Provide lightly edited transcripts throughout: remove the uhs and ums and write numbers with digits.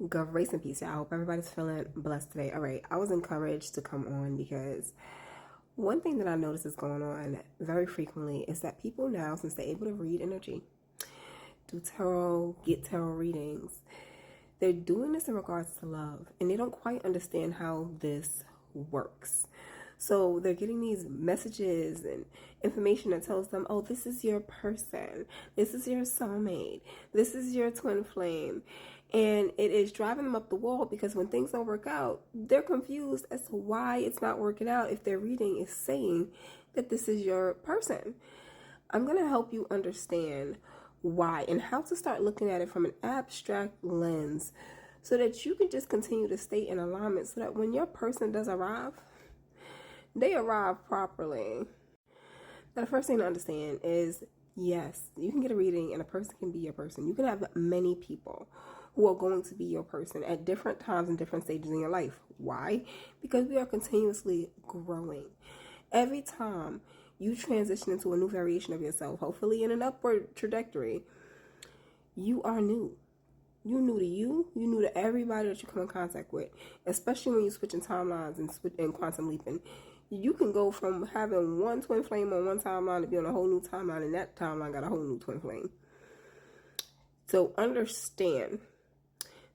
Grace and peace. I hope everybody's feeling blessed today. All right, I was encouraged to come on because one thing that I notice is going on very frequently is that people now, since they're able to read energy, do tarot, get tarot readings, they're doing this in regards to love, and they don't quite understand how this works. So they're getting these messages and information that tells them, oh, this is your person, this is your soulmate, this is your twin flame. And it is driving them up the wall because when things don't work out, they're confused as to why it's not working out if their reading is saying that this is your person. I'm going to help you understand why and how to start looking at it from an abstract lens so that you can just continue to stay in alignment so that when your person does arrive, they arrive properly. Now, the first thing to understand is, yes, you can get a reading and a person can be your person. You can have many people who are going to be your person at different times and different stages in your life. Why? Because we are continuously growing. Every time you transition into a new variation of yourself, hopefully in an upward trajectory, you are new. You new to you new to everybody that you come in contact with, especially when you're switching timelines and quantum leaping. You can go from having one twin flame on one timeline to be on a whole new timeline, and that timeline got a whole new twin flame. So understand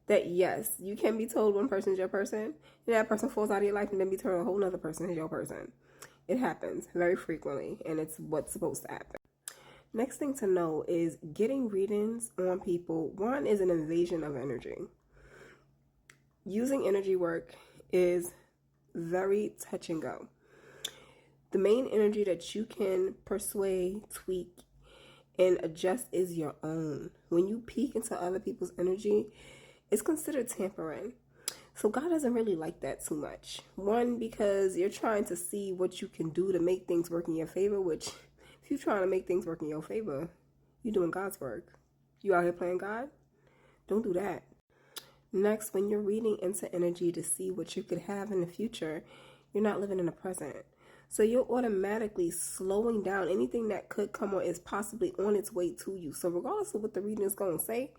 that yes, you can be told one person is your person, and that person falls out of your life and then be told a whole other person is your person. It happens very frequently, and it's what's supposed to happen. Next thing to know is getting readings on people. One is an invasion of energy. Using energy work is very touch and go. The main energy that you can persuade, tweak, and adjust is your own. When you peek into other people's energy, it's considered tampering. So God doesn't really like that too much. One, because you're trying to see what you can do to make things work in your favor, which if you're trying to make things work in your favor, you're doing God's work. You out here playing God? Don't do that. Next, when you're reading into energy to see what you could have in the future, you're not living in the present. So you're automatically slowing down. Anything that could come on is possibly on its way to you. So regardless of what the reading is going to say,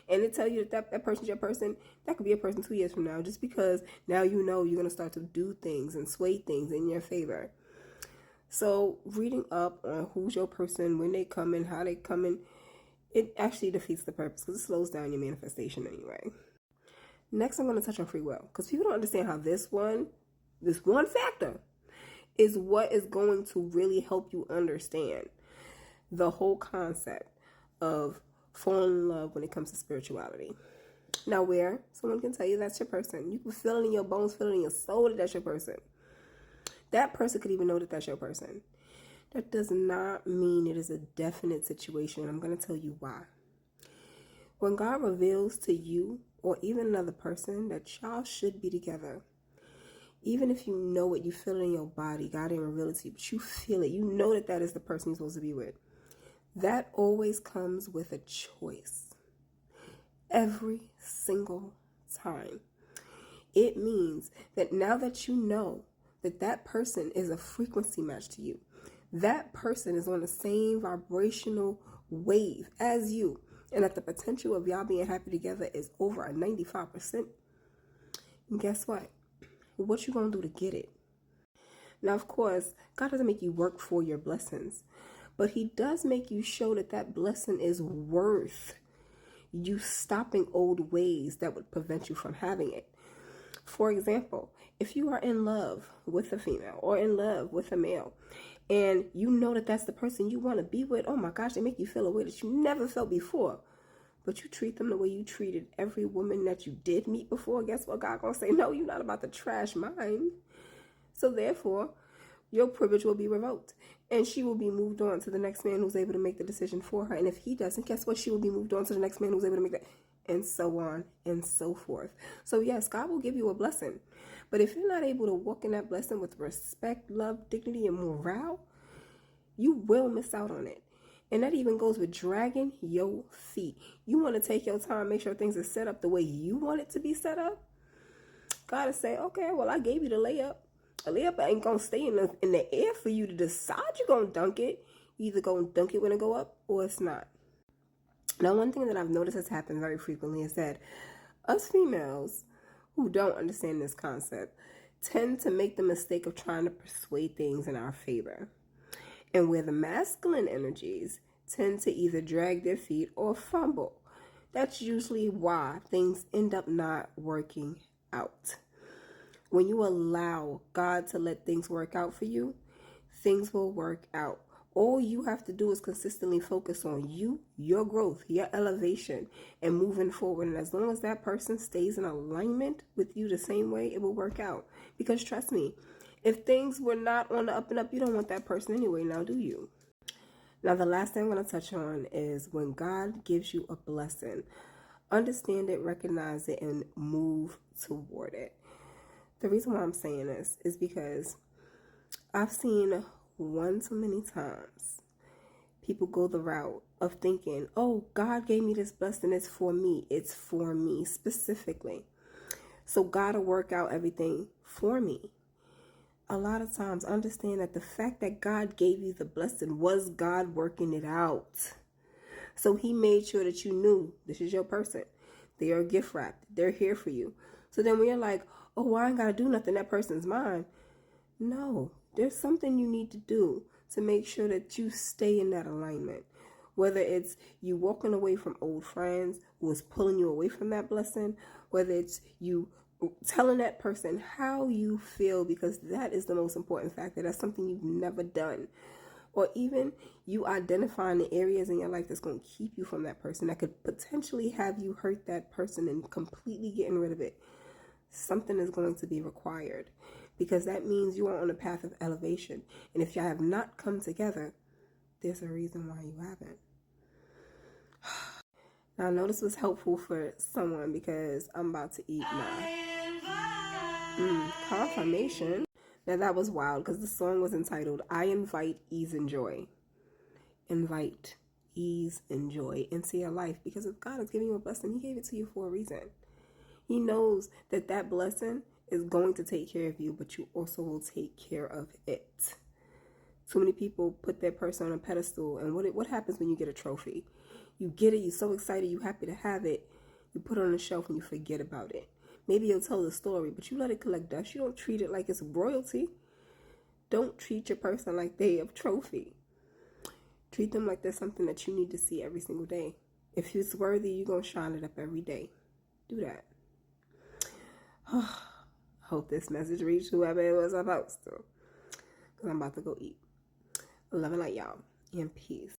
and it tell you that person's your person, that could be a person 2 years from now, just because now you know you're going to start to do things and sway things in your favor. So reading up on who's your person, when they come in, how they come in, it actually defeats the purpose because it slows down your manifestation anyway. Next, I'm going to touch on free will because people don't understand how this one factor is what is going to really help you understand the whole concept of falling in love when it comes to spirituality. Now, where someone can tell you that's your person, you can feel it in your bones, feel it in your soul that that's your person. That person could even know that that's your person. That does not mean it is a definite situation. I'm going to tell you why. When God reveals to you or even another person that y'all should be together, even if you know it, you feel it in your body, God didn't reveal it to you, but you feel it. You know that is the person you're supposed to be with. That always comes with a choice. Every single time. It means that now that you know that person is a frequency match to you, that person is on the same vibrational wave as you, and that the potential of y'all being happy together is over a 95%, and guess what? What you gonna do to get it? Now, of course, God doesn't make you work for your blessings, but he does make you show that blessing is worth you stopping old ways that would prevent you from having it. For example, if you are in love with a female or in love with a male, and you know that that's the person you want to be with, oh my gosh, they make you feel a way that you never felt before, but you treat them the way you treated every woman that you did meet before, guess what? God gonna say, no, you're not about to trash mine. So therefore, your privilege will be revoked, and she will be moved on to the next man who's able to make the decision for her. And if he doesn't, guess what? She will be moved on to the next man who's able to make that, and so on and so forth. So yes, God will give you a blessing, but if you're not able to walk in that blessing with respect, love, dignity, and morale, you will miss out on it. And that even goes with dragging your feet. You want to take your time, make sure things are set up the way you want it to be set up. God will say, okay, well, I gave you the layup. A layup ain't going to stay in the air for you to decide you're going to dunk it. You either going to dunk it when it go up or it's not. Now, one thing that I've noticed has happened very frequently is that Us females who don't understand this concept tend to make the mistake of trying to persuade things in our favor. And where the masculine energies tend to either drag their feet or fumble. That's usually why things end up not working out. When you allow God to let things work out for you, things will work out. All you have to do is consistently focus on you, your growth, your elevation, and moving forward. And as long as that person stays in alignment with you the same way, it will work out. Because trust me, if things were not on the up and up, you don't want that person anyway, now do you? Now, the last thing I'm going to touch on is when God gives you a blessing, understand it, recognize it, and move toward it. The reason why I'm saying this is because I've seen one too many times people go the route of thinking, oh, God gave me this blessing, it's for me. It's for me specifically. So God will work out everything for me. A lot of times understand that the fact that God gave you the blessing was God working it out. So he made sure that you knew this is your person. They are gift wrapped. They're here for you. So then when you're like, oh, well, I ain't got to do nothing, that person's mine. No, there's something you need to do to make sure that you stay in that alignment. Whether it's you walking away from old friends who is pulling you away from that blessing, whether it's you telling that person how you feel, because that is the most important factor. That's something you've never done. Or even you identifying the areas in your life that's going to keep you from that person, that could potentially have you hurt that person, and completely getting rid of it. Something is going to be required, because that means you are on a path of elevation. And if you have not come together, there's a reason why you haven't. Now, I know this was helpful for someone because I'm about to eat now. Confirmation. Now, that was wild because the song was entitled, I Invite Ease and Joy. Invite ease and joy into your life, because if God is giving you a blessing, he gave it to you for a reason. He knows that that blessing is going to take care of you, but you also will take care of it. Too many people put that person on a pedestal, and what happens when you get a trophy? You get it, you're so excited, you're happy to have it, you put it on the shelf and you forget about it. Maybe you'll tell the story, but you let it collect dust. You don't treat it like it's royalty. Don't treat your person like they a trophy. Treat them like there's something that you need to see every single day. If it's worthy, you're going to shine it up every day. Do that. Hope this message reached whoever it was supposed to, because I'm about to go eat. Love and light, y'all, and peace.